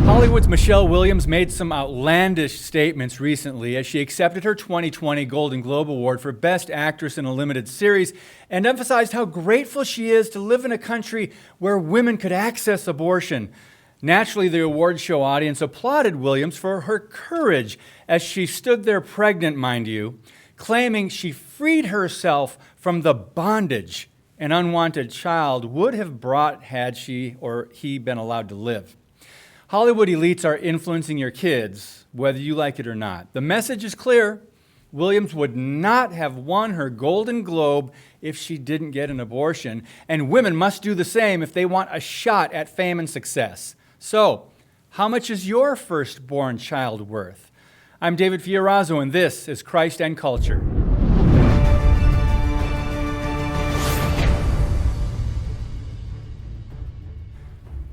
Hollywood's Michelle Williams made some outlandish statements recently as she accepted her 2020 Golden Globe Award for Best Actress in a Limited Series and emphasized how grateful she is to live in a country where women could access abortion. Naturally, the award show audience applauded Williams for her courage as she stood there pregnant, mind you, claiming she freed herself from the bondage an unwanted child would have brought had she or he been allowed to live. Hollywood elites are influencing your kids, whether you like it or not. The message is clear. Williams would not have won her Golden Globe if she didn't get an abortion, and women must do the same if they want a shot at fame and success. So, how much is your firstborn child worth? I'm David Fiorazo, and this is Christ and Culture.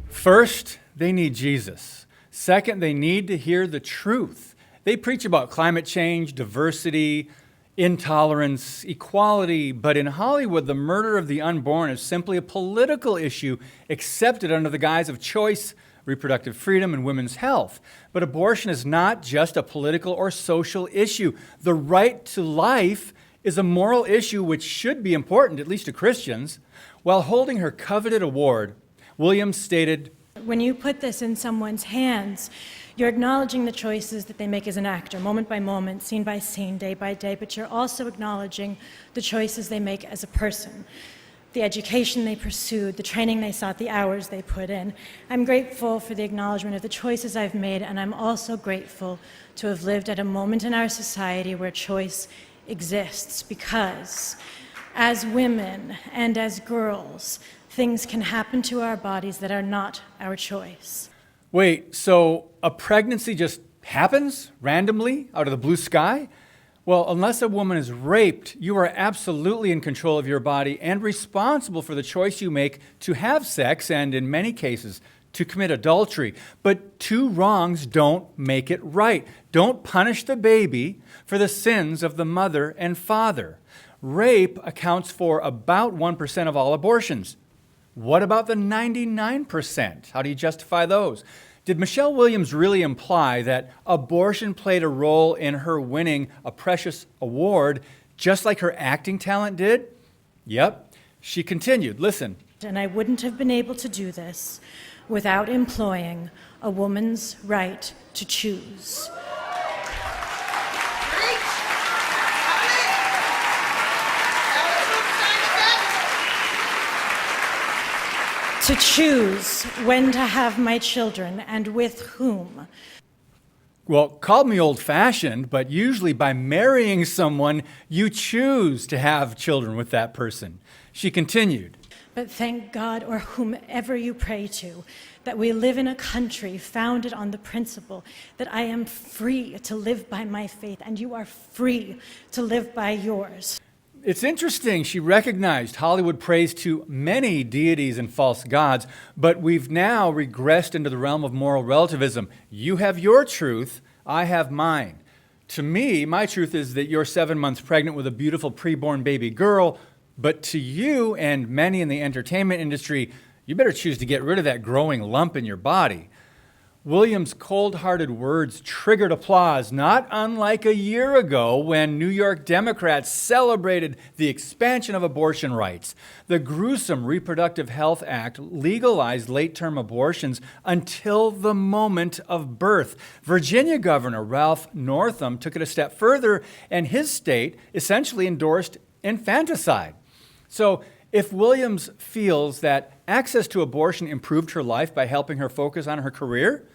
First, they need Jesus. Second, they need to hear the truth. They preach about climate change, diversity, intolerance, equality, but in Hollywood, the murder of the unborn is simply a political issue accepted under the guise of choice, reproductive freedom, and women's health. But abortion is not just a political or social issue. The right to life is a moral issue which should be important, at least to Christians. While holding her coveted award, Williams stated, "When you put this in someone's hands, you're acknowledging the choices that they make as an actor, moment by moment, scene by scene, day by day, but you're also acknowledging the choices they make as a person, the education they pursued, the training they sought, the hours they put in. I'm grateful for the acknowledgement of the choices I've made, and I'm also grateful to have lived at a moment in our society where choice exists, because as women and as girls, things can happen to our bodies that are not our choice." Wait, so a pregnancy just happens randomly out of the blue sky? Well, unless a woman is raped, you are absolutely in control of your body and responsible for the choice you make to have sex and, in many cases, to commit adultery. But two wrongs don't make it right. Don't punish the baby for the sins of the mother and father. Rape accounts for about 1% of all abortions. What about the 99%? How do you justify those? Did Michelle Williams really imply that abortion played a role in her winning a precious award, just like her acting talent did? Yep. She continued, listen. "And I wouldn't have been able to do this without employing a woman's right to choose." To choose when to have my children and with whom. Well, call me old-fashioned, but usually by marrying someone, you choose to have children with that person. She continued. "But thank God, or whomever you pray to, that we live in a country founded on the principle that I am free to live by my faith and you are free to live by yours." It's interesting, she recognized Hollywood prays to many deities and false gods, but we've now regressed into the realm of moral relativism. You have your truth, I have mine. To me, my truth is that you're 7 months pregnant with a beautiful preborn baby girl, but to you and many in the entertainment industry, you better choose to get rid of that growing lump in your body. Williams' cold-hearted words triggered applause, not unlike a year ago when New York Democrats celebrated the expansion of abortion rights. The gruesome Reproductive Health Act legalized late-term abortions until the moment of birth. Virginia Governor Ralph Northam took it a step further, and his state essentially endorsed infanticide. So, if Williams feels that access to abortion improved her life by helping her focus on her career,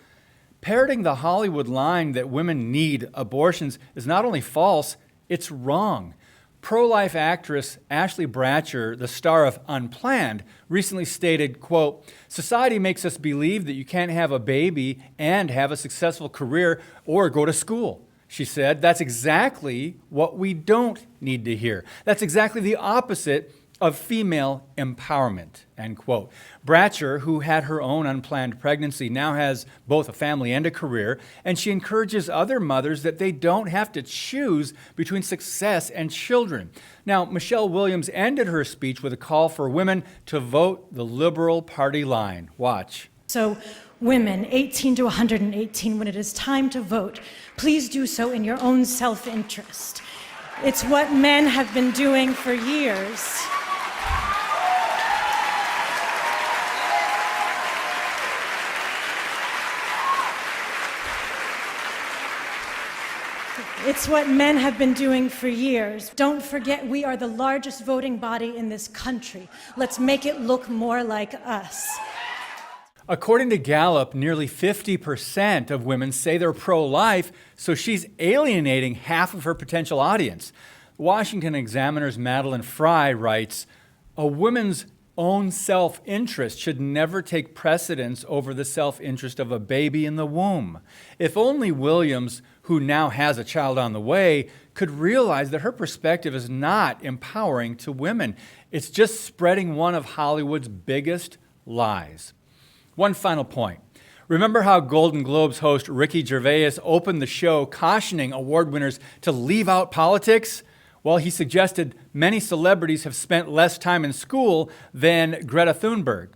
parroting the Hollywood line that women need abortions is not only false, it's wrong. Pro-life actress Ashley Bratcher, the star of Unplanned, recently stated, quote, "Society makes us believe that you can't have a baby and have a successful career or go to school." She said, "That's exactly what we don't need to hear. That's exactly the opposite of female empowerment," end quote. Bratcher, who had her own unplanned pregnancy, now has both a family and a career, and she encourages other mothers that they don't have to choose between success and children. Now, Michelle Williams ended her speech with a call for women to vote the Liberal Party line. Watch. So Women 18 to 118, when it is time to vote, please do so in your own self-interest. It's what men have been doing for years. It's what men have been doing for years. Don't forget, we are the largest voting body in this country. Let's make it look more like us. According to Gallup, nearly 50% of women say they're pro-life, so she's alienating half of her potential audience. Washington Examiner's Madeline Fry writes, "A woman's own self-interest should never take precedence over the self-interest of a baby in the womb. If only Williams, who now has a child on the way, could realize that her perspective is not empowering to women. It's just spreading one of Hollywood's biggest lies." One final point. Remember how Golden Globes host Ricky Gervais opened the show cautioning award winners to leave out politics? Well, he suggested many celebrities have spent less time in school than Greta Thunberg.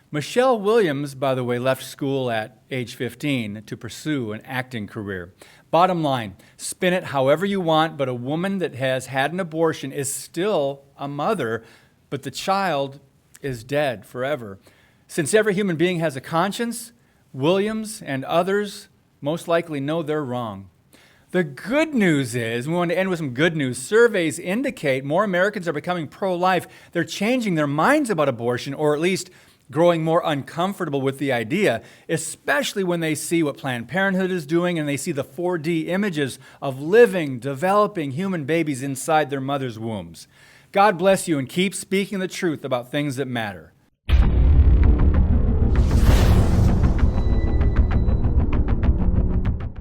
Michelle Williams, by the way, left school at age 15 to pursue an acting career. Bottom line, spin it however you want, but a woman that has had an abortion is still a mother, but the child is dead forever. Since every human being has a conscience, Williams and others most likely know they're wrong. The good news is, we want to end with some good news. Surveys indicate more Americans are becoming pro-life. They're changing their minds about abortion, or at least growing more uncomfortable with the idea, especially when they see what Planned Parenthood is doing and they see the 4D images of living, developing human babies inside their mother's wombs. God bless you, and keep speaking the truth about things that matter.